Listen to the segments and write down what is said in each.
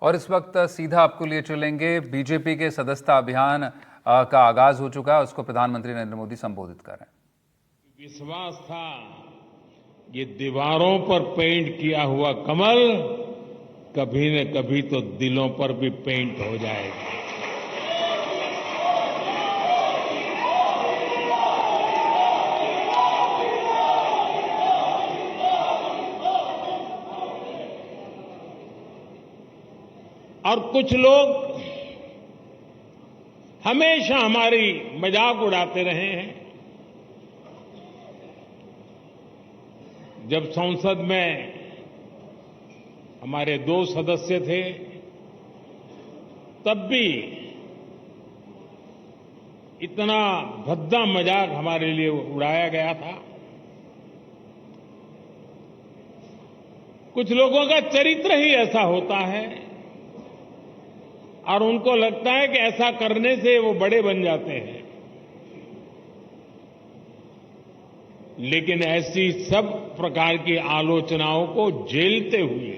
और इस वक्त सीधा आपको लिए चलेंगे। बीजेपी के सदस्यता अभियान का आगाज हो चुका है, उसको प्रधानमंत्री नरेंद्र मोदी संबोधित कर रहे हैं। विश्वास था ये दीवारों पर पेंट किया हुआ कमल कभी न कभी तो दिलों पर भी पेंट हो जाएगा। और कुछ लोग हमेशा हमारी मजाक उड़ाते रहे हैं। जब संसद में हमारे 2 सदस्य थे तब भी इतना भद्दा मजाक हमारे लिए उड़ाया गया था। कुछ लोगों का चरित्र ही ऐसा होता है और उनको लगता है कि ऐसा करने से वो बड़े बन जाते हैं। लेकिन ऐसी सब प्रकार की आलोचनाओं को झेलते हुए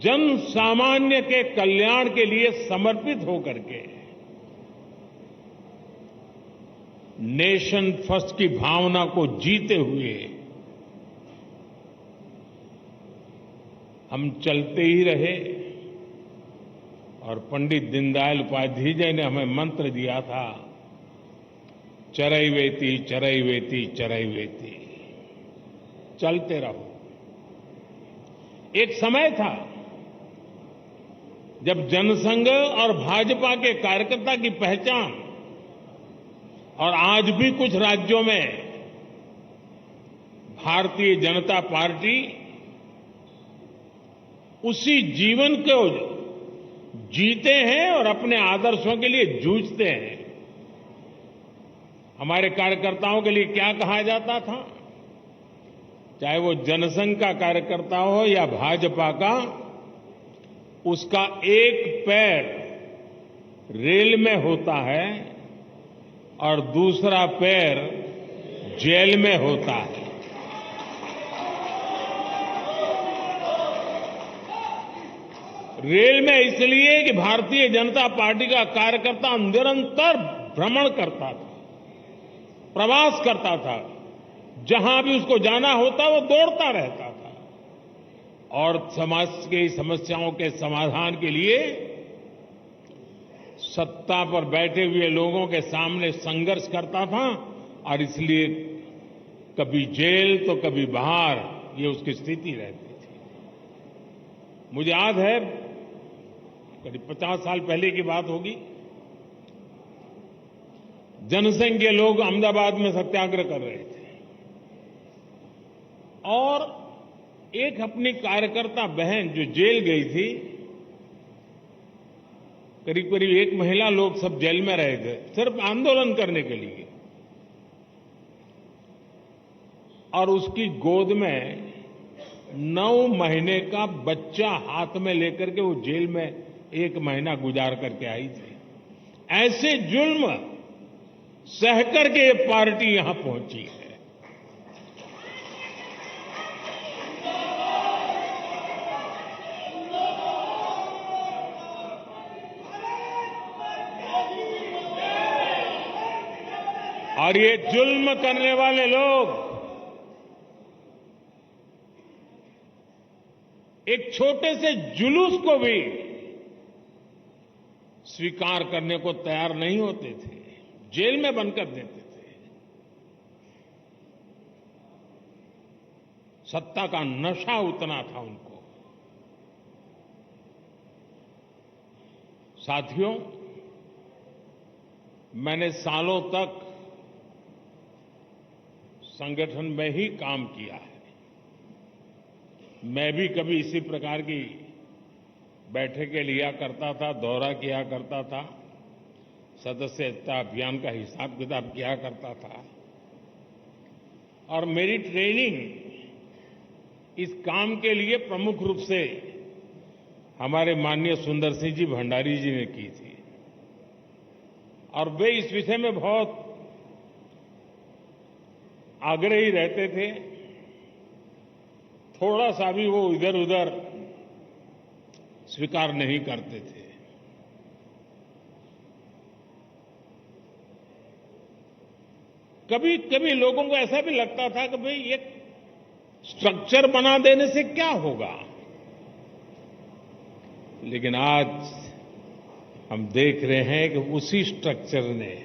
जन सामान्य के कल्याण के लिए समर्पित होकर के नेशन फर्स्ट की भावना को जीते हुए हम चलते ही रहे। और पंडित दीनदयाल उपाध्याय जी ने हमें मंत्र दिया था, चरैवेति चरैवेति चरैवेति, चलते रहो। एक समय था जब जनसंघ और भाजपा के कार्यकर्ता की पहचान, और आज भी कुछ राज्यों में भारतीय जनता पार्टी उसी जीवन को जीते हैं और अपने आदर्शों के लिए जूझते हैं। हमारे कार्यकर्ताओं के लिए क्या कहा जाता था, चाहे वो जनसंघ का कार्यकर्ता हो या भाजपा का, उसका एक पैर रेल में होता है और दूसरा पैर जेल में होता है। रेल में इसलिए कि भारतीय जनता पार्टी का कार्यकर्ता निरंतर भ्रमण करता था, प्रवास करता था, जहां भी उसको जाना होता वो दौड़ता रहता था और समाज की समस्याओं के समाधान के लिए सत्ता पर बैठे हुए लोगों के सामने संघर्ष करता था। और इसलिए कभी जेल तो कभी बाहर, ये उसकी स्थिति रहती थी। मुझे याद है करीब 50 साल पहले की बात होगी, जनसंघ के लोग अहमदाबाद में सत्याग्रह कर रहे थे और एक अपनी कार्यकर्ता बहन जो जेल गई थी, करीब करीब 1 महीना लोग सब जेल में रहे थे सिर्फ आंदोलन करने के लिए, और उसकी गोद में 9 महीने का बच्चा हाथ में लेकर के वो जेल में 1 महीना गुजार करके आई थी। ऐसे जुल्म सहकर के ये पार्टी यहां पहुंची है। और ये जुल्म करने वाले लोग एक छोटे से जुलूस को भी स्वीकार करने को तैयार नहीं होते थे, जेल में बंद कर देते थे। सत्ता का नशा उतना था उनको। साथियों, मैंने सालों तक संगठन में ही काम किया है। मैं भी कभी इसी प्रकार की बैठकें लिया करता था, दौरा किया करता था, सदस्यता अभियान का हिसाब किताब किया करता था। और मेरी ट्रेनिंग इस काम के लिए प्रमुख रूप से हमारे माननीय सुंदर सिंह जी भंडारी जी ने की थी और वे इस विषय में बहुत आग्रही रहते थे। थोड़ा सा भी वो इधर उधर स्वीकार नहीं करते थे। कभी कभी लोगों को ऐसा भी लगता था कि भाई ये स्ट्रक्चर बना देने से क्या होगा, लेकिन आज हम देख रहे हैं कि उसी स्ट्रक्चर ने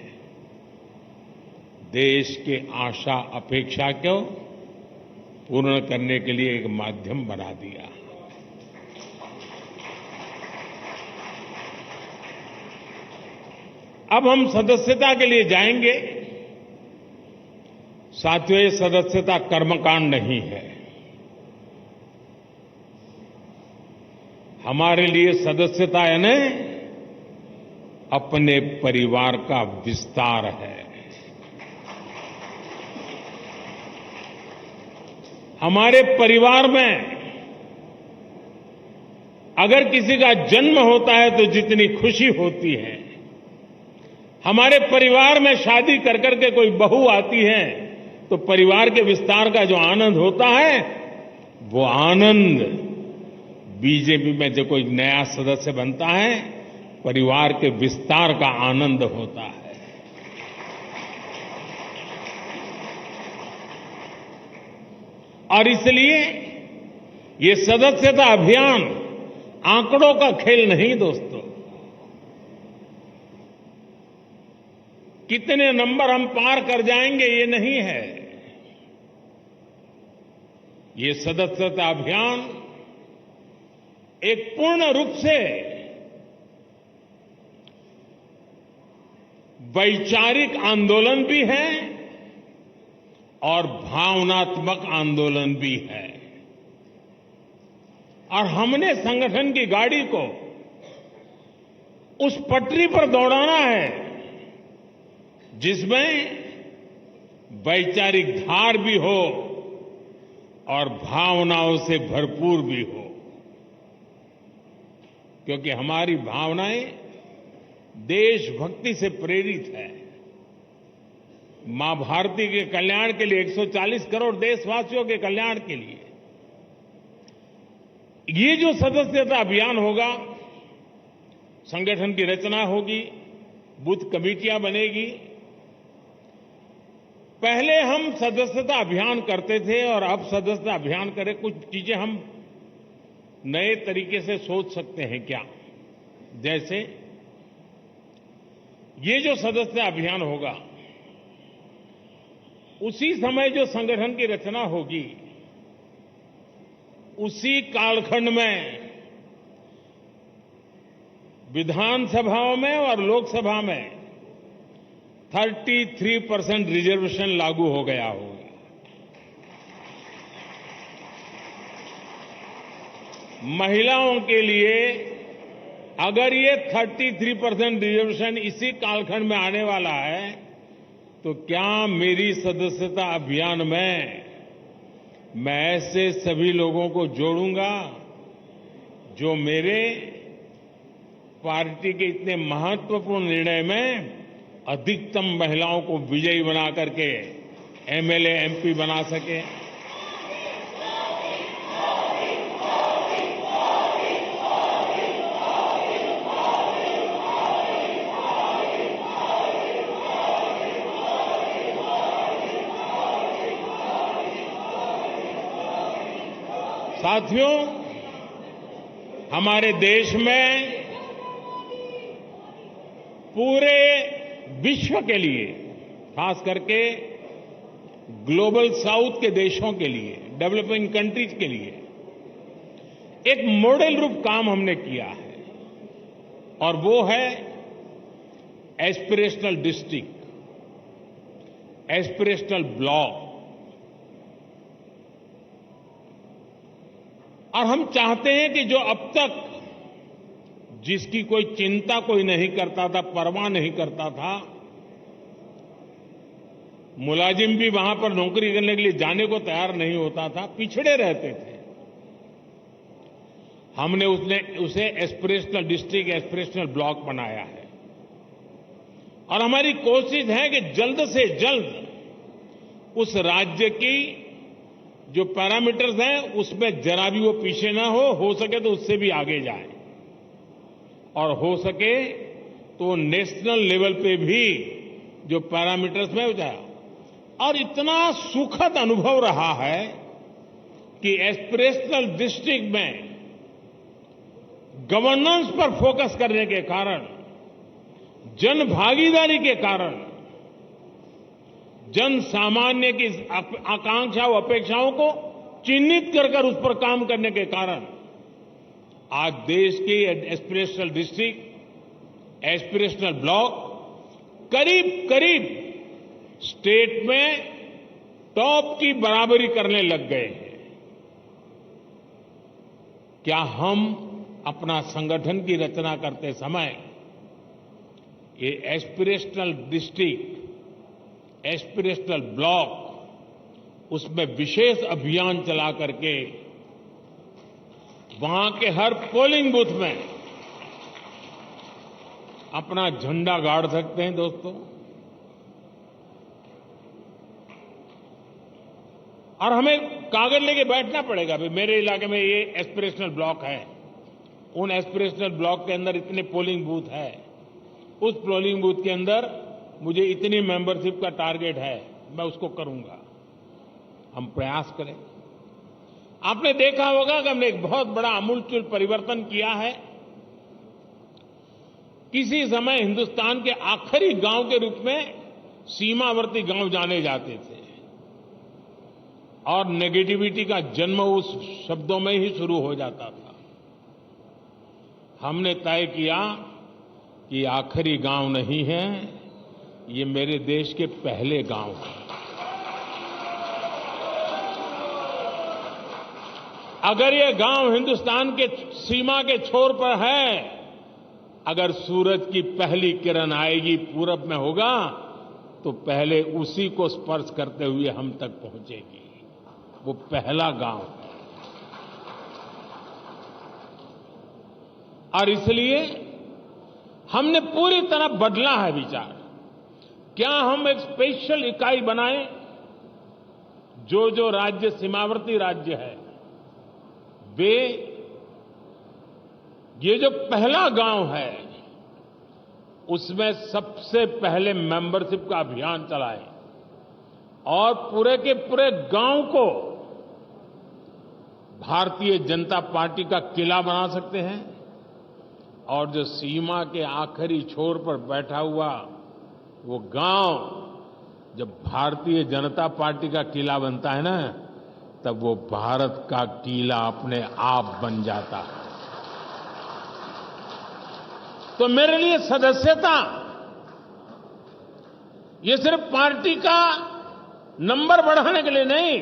देश के आशा अपेक्षा को पूर्ण करने के लिए एक माध्यम बना दिया। अब हम सदस्यता के लिए जाएंगे। साथियों, ये सदस्यता कर्मकांड नहीं है। हमारे लिए सदस्यता यानी अपने परिवार का विस्तार है। हमारे परिवार में अगर किसी का जन्म होता है तो जितनी खुशी होती है, हमारे परिवार में शादी कर करके कोई बहू आती है तो परिवार के विस्तार का जो आनंद होता है, वो आनंद बीजेपी में जो कोई नया सदस्य बनता है, परिवार के विस्तार का आनंद होता है। और इसलिए ये सदस्यता अभियान आंकड़ों का खेल नहीं दोस्तों। कितने नंबर हम पार कर जाएंगे ये नहीं है। ये सदस्यता अभियान एक पूर्ण रूप से वैचारिक आंदोलन भी है और भावनात्मक आंदोलन भी है। और हमने संगठन की गाड़ी को उस पटरी पर दौड़ाना है जिसमें वैचारिक धार भी हो और भावनाओं से भरपूर भी हो, क्योंकि हमारी भावनाएं देशभक्ति से प्रेरित है। मां भारती के कल्याण के लिए, 140 करोड़ देशवासियों के कल्याण के लिए ये जो सदस्यता अभियान होगा, संगठन की रचना होगी, बूथ कमेटियां बनेगी। पहले हम सदस्यता अभियान करते थे और अब सदस्यता अभियान करें, कुछ चीजें हम नए तरीके से सोच सकते हैं क्या? जैसे ये जो सदस्यता अभियान होगा, उसी समय जो संगठन की रचना होगी, उसी कालखंड में विधानसभाओं में और लोकसभा में 33% रिजर्वेशन लागू हो गया होगा। महिलाओं के लिए अगर ये 33% रिजर्वेशन इसी कालखंड में आने वाला है, तो क्या मेरी सदस्यता अभियान में मैं ऐसे सभी लोगों को जोड़ूंगा जो मेरे पार्टी के इतने महत्वपूर्ण निर्णय में अधिकतम महिलाओं को विजयी बना करके एमएलए, एमपी बना सके? साथियों, हमारे देश में पूरे विश्व के लिए, खास करके ग्लोबल साउथ के देशों के लिए, डेवलपिंग कंट्रीज के लिए एक मॉडल रूप काम हमने किया है, और वो है एस्पिरेशनल डिस्ट्रिक्ट, एस्पिरेशनल ब्लॉक। और हम चाहते हैं कि जो अब तक जिसकी कोई चिंता कोई नहीं करता था, परवाह नहीं करता था, मुलाजिम भी वहां पर नौकरी करने के लिए जाने को तैयार नहीं होता था, पिछड़े रहते थे, हमने उसे एस्पिरेशनल डिस्ट्रिक्ट, एस्पिरेशनल ब्लॉक बनाया है। और हमारी कोशिश है कि जल्द से जल्द उस राज्य की जो पैरामीटर्स हैं उसमें जरा भी वो पीछे ना हो सके तो उससे भी आगे जाए और हो सके तो नेशनल लेवल पे भी जो पैरामीटर्स में हो जाए। और इतना सुखद अनुभव रहा है कि एस्पिरेशनल डिस्ट्रिक्ट में गवर्नेंस पर फोकस करने के कारण, जन भागीदारी के कारण, जन सामान्य की आकांक्षाओं अपेक्षाओं को चिन्हित कर उस पर काम करने के कारण आज देश के एस्पिरेशनल डिस्ट्रिक्ट, एस्पिरेशनल ब्लॉक करीब करीब स्टेट में टॉप की बराबरी करने लग गए हैं। क्या हम अपना संगठन की रचना करते समय ये एस्पिरेशनल डिस्ट्रिक्ट, एस्पिरेशनल ब्लॉक, उसमें विशेष अभियान चला करके वहां के हर पोलिंग बूथ में अपना झंडा गाड़ सकते हैं दोस्तों? और हमें कागज लेके बैठना पड़ेगा, भाई मेरे इलाके में ये एस्पिरेशनल ब्लॉक है, उन एस्पिरेशनल ब्लॉक के अंदर इतने पोलिंग बूथ है, उस पोलिंग बूथ के अंदर मुझे इतनी मेंबरशिप का टारगेट है, मैं उसको करूंगा। हम प्रयास करें। आपने देखा होगा कि हमने एक बहुत बड़ा आमूलचूल परिवर्तन किया है। किसी समय हिंदुस्तान के आखिरी गांव के रूप में सीमावर्ती गांव जाने जाते थे और नेगेटिविटी का जन्म उस शब्दों में ही शुरू हो जाता था। हमने तय किया कि आखिरी गांव नहीं है, ये मेरे देश के पहले गांव हैं। अगर ये गांव हिंदुस्तान के सीमा के छोर पर है, अगर सूरज की पहली किरण आएगी पूरब में होगा तो पहले उसी को स्पर्श करते हुए हम तक पहुंचेगी। वो पहला गांव है। और इसलिए हमने पूरी तरह बदला है विचार। क्या हम एक स्पेशल इकाई बनाएं? जो राज्य सीमावर्ती राज्य है वे ये जो पहला गांव है उसमें सबसे पहले मेंबरशिप का अभियान चलाएं और पूरे के पूरे गांव को भारतीय जनता पार्टी का किला बना सकते हैं। और जो सीमा के आखिरी छोर पर बैठा हुआ वो गांव जब भारतीय जनता पार्टी का किला बनता है ना, तब वो भारत का किला अपने आप बन जाता है। तो मेरे लिए सदस्यता ये सिर्फ पार्टी का नंबर बढ़ाने के लिए नहीं,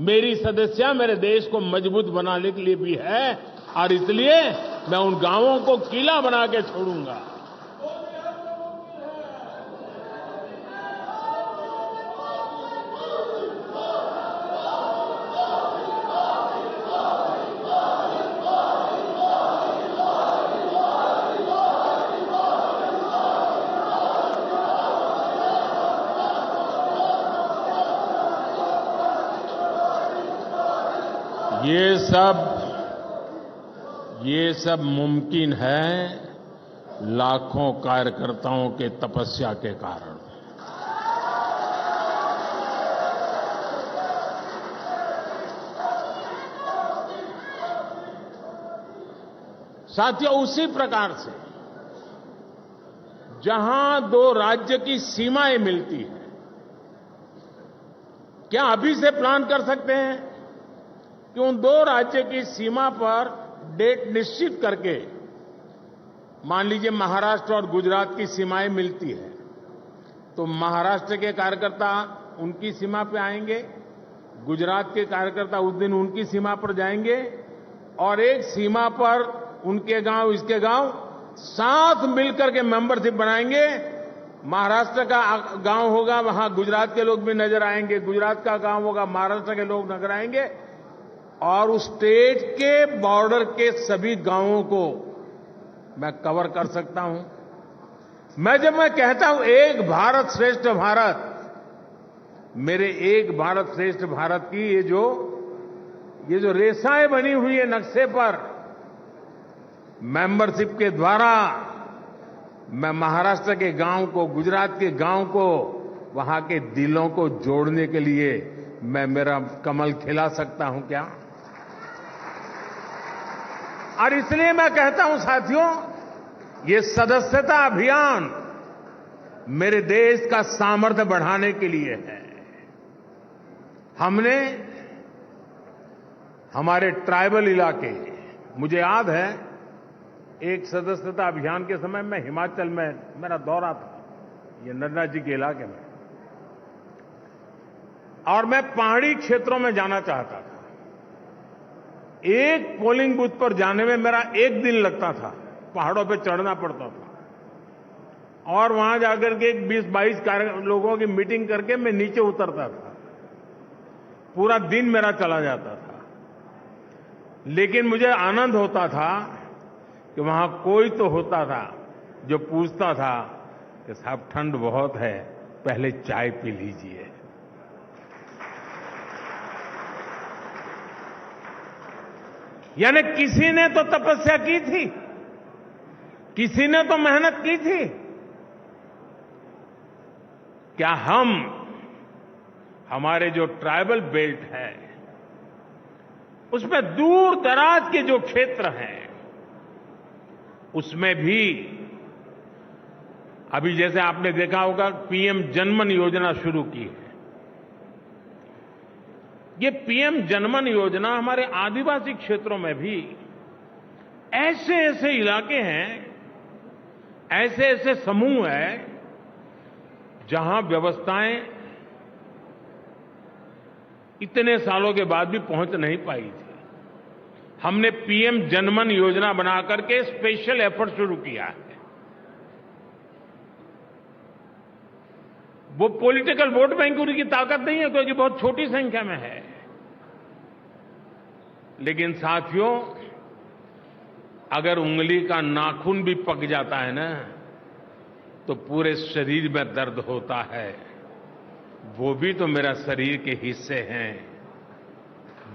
मेरी सदस्यता मेरे देश को मजबूत बनाने के लिए भी है। और इसलिए मैं उन गांवों को किला बना के छोड़ूंगा। ये सब मुमकिन है लाखों कार्यकर्ताओं के तपस्या के कारण। साथियों, उसी प्रकार से जहां दो राज्य की सीमाएं मिलती हैं, क्या अभी से प्लान कर सकते हैं कि उन दो राज्य की सीमा पर डेट निश्चित करके, मान लीजिए महाराष्ट्र और गुजरात की सीमाएं मिलती है, तो महाराष्ट्र के कार्यकर्ता उनकी सीमा पे आएंगे, गुजरात के कार्यकर्ता उस दिन उनकी सीमा पर जाएंगे और एक सीमा पर उनके गांव इसके गांव साथ मिलकर के मेंबरशिप बनाएंगे। महाराष्ट्र का गांव होगा, वहां गुजरात के लोग भी नजर आएंगे, गुजरात का गांव होगा, महाराष्ट्र के लोग नजर आएंगे और उस स्टेट के बॉर्डर के सभी गांवों को मैं कवर कर सकता हूं। जब मैं कहता हूं एक भारत श्रेष्ठ भारत, मेरे एक भारत श्रेष्ठ भारत की ये जो रेखाएं बनी हुई है नक्शे पर, मेंबरशिप के द्वारा मैं महाराष्ट्र के गांव को, गुजरात के गांव को, वहां के दिलों को जोड़ने के लिए मैं मेरा कमल खिला सकता हूं क्या? और इसलिए मैं कहता हूं साथियों, ये सदस्यता अभियान मेरे देश का सामर्थ्य बढ़ाने के लिए है। हमने हमारे ट्राइबल इलाके, मुझे याद है एक सदस्यता अभियान के समय मैं हिमाचल में, मेरा दौरा था ये नड्डा जी के इलाके में, और मैं पहाड़ी क्षेत्रों में जाना चाहता था। एक पोलिंग बूथ पर जाने में मेरा एक दिन लगता था, पहाड़ों पे चढ़ना पड़ता था, और वहां जाकर के 20-22 लोगों की मीटिंग करके मैं नीचे उतरता था। पूरा दिन मेरा चला जाता था, लेकिन मुझे आनंद होता था कि वहां कोई तो होता था जो पूछता था कि साहब ठंड बहुत है, पहले चाय पी लीजिए। यानी किसी ने तो तपस्या की थी, किसी ने तो मेहनत की थी। क्या हम, हमारे जो ट्राइबल बेल्ट है उसमें दूर दराज के जो क्षेत्र हैं उसमें भी अभी जैसे आपने देखा होगा पीएम जनमन योजना शुरू की है। ये पीएम जनमन योजना हमारे आदिवासी क्षेत्रों में भी ऐसे ऐसे इलाके हैं, ऐसे ऐसे समूह हैं जहां व्यवस्थाएं इतने सालों के बाद भी पहुंच नहीं पाई थी। हमने पीएम जनमन योजना बना करके स्पेशल एफर्ट शुरू किया है। वो पॉलिटिकल वोट बैंक की ताकत नहीं है, क्योंकि बहुत छोटी संख्या में है, लेकिन साथियों अगर उंगली का नाखून भी पक जाता है ना तो पूरे शरीर में दर्द होता है। वो भी तो मेरा शरीर के हिस्से हैं।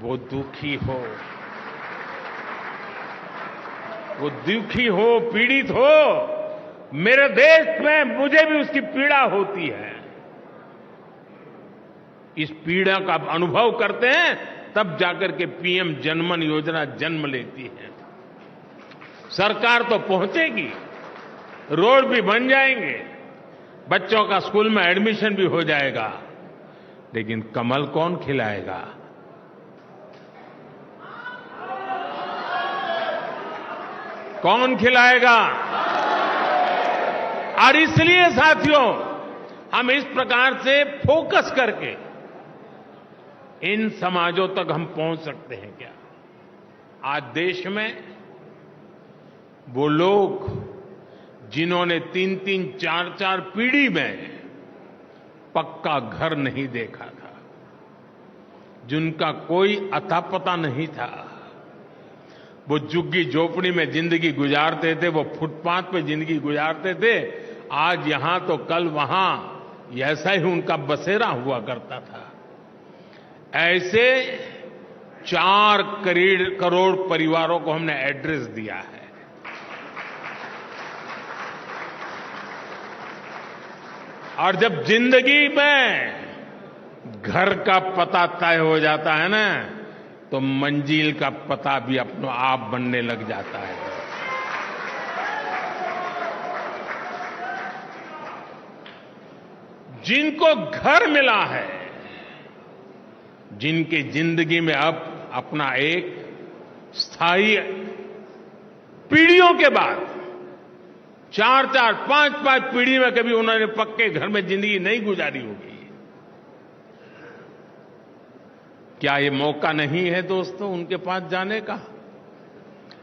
वो दुखी हो, वो दुखी हो, पीड़ित हो, मेरे देश में मुझे भी उसकी पीड़ा होती है। इस पीड़ा का अनुभव करते हैं तब जाकर के पीएम जनमन योजना जन्म लेती है। सरकार तो पहुंचेगी, रोड भी बन जाएंगे, बच्चों का स्कूल में एडमिशन भी हो जाएगा, लेकिन कमल कौन खिलाएगा? कौन खिलाएगा? और इसलिए साथियों हम इस प्रकार से फोकस करके इन समाजों तक हम पहुंच सकते हैं क्या? आज देश में वो लोग जिन्होंने 3-3, 4-4 पीढ़ी में पक्का घर नहीं देखा था, जिनका कोई अता पता नहीं था, वो झुग्गी झोपड़ी में जिंदगी गुजारते थे, वो फुटपाथ पे जिंदगी गुजारते थे, आज यहां तो कल वहां, ऐसा ही उनका बसेरा हुआ करता था। ऐसे 4 करोड़ परिवारों को हमने एड्रेस दिया है। और जब जिंदगी में घर का पता तय हो जाता है ना, तो मंजिल का पता भी अपने आप बनने लग जाता है। जिनको घर मिला है, जिनकी जिंदगी में अब अपना एक स्थायी, पीढ़ियों के बाद 4-4, 5-5 पीढ़ी में कभी उन्होंने पक्के घर में जिंदगी नहीं गुजारी होगी, क्या ये मौका नहीं है दोस्तों उनके पास जाने का?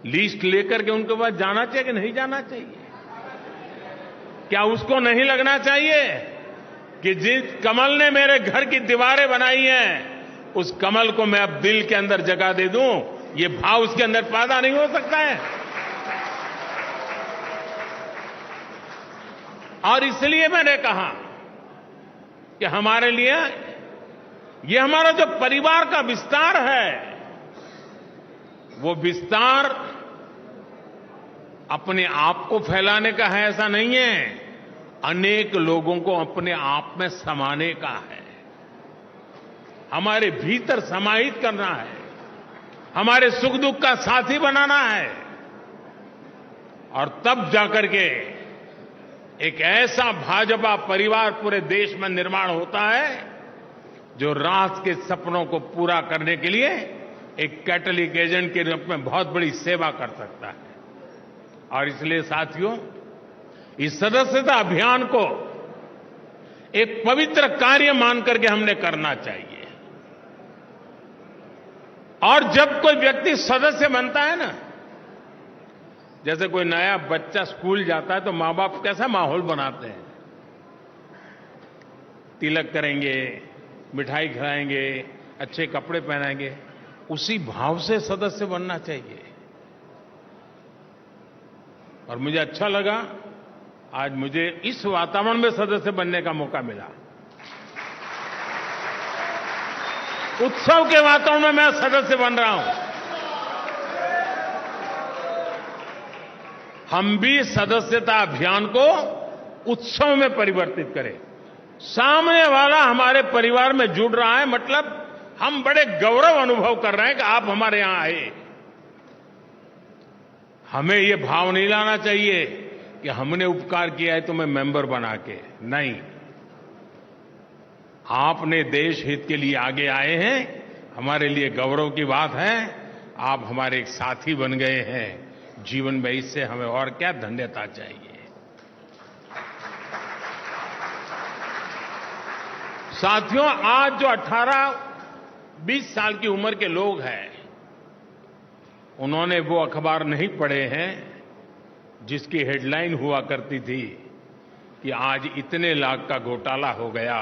लिस्ट लेकर के उनके पास जाना चाहिए कि नहीं जाना चाहिए? क्या उसको नहीं लगना चाहिए कि जिस कमल ने मेरे घर की दीवारें बनाई हैं, उस कमल को मैं अब दिल के अंदर जगह दे दूं? ये भाव उसके अंदर पैदा नहीं हो सकता है? और इसलिए मैंने कहा कि हमारे लिए ये हमारा जो परिवार का विस्तार है, वो विस्तार अपने आप को फैलाने का है ऐसा नहीं है, अनेक लोगों को अपने आप में समाने का है, हमारे भीतर समाहित करना है, हमारे सुख दुख का साथी बनाना है। और तब जाकर के एक ऐसा भाजपा परिवार पूरे देश में निर्माण होता है जो राष्ट्र के सपनों को पूरा करने के लिए एक कैटलिक एजेंट के रूप में बहुत बड़ी सेवा कर सकता है। और इसलिए साथियों, इस सदस्यता अभियान को एक पवित्र कार्य मान करके हमने करना चाहिए। और जब कोई व्यक्ति सदस्य बनता है ना, जैसे कोई नया बच्चा स्कूल जाता है तो मां बाप कैसा माहौल बनाते हैं, तिलक करेंगे, मिठाई खिलाएंगे, अच्छे कपड़े पहनाएंगे, उसी भाव से सदस्य बनना चाहिए। और मुझे अच्छा लगा आज मुझे इस वातावरण में सदस्य बनने का मौका मिला। उत्सव के वातावरण में मैं सदस्य बन रहा हूं। हम भी सदस्यता अभियान को उत्सव में परिवर्तित करें। सामने वाला हमारे परिवार में जुड़ रहा है, मतलब हम बड़े गौरव अनुभव कर रहे हैं कि आप हमारे यहां आए। हमें ये भाव नहीं लाना चाहिए कि हमने उपकार किया है तो मैं मेंबर बना के, नहीं, आपने देश हित के लिए आगे आए हैं, हमारे लिए गौरव की बात है। आप हमारे एक साथी बन गए हैं जीवन में, इससे हमें और क्या धन्यता चाहिए। साथियों, आज जो 18-20 साल की उम्र के लोग हैं, उन्होंने वो अखबार नहीं पढ़े हैं जिसकी हेडलाइन हुआ करती थी कि आज इतने लाख का घोटाला हो गया,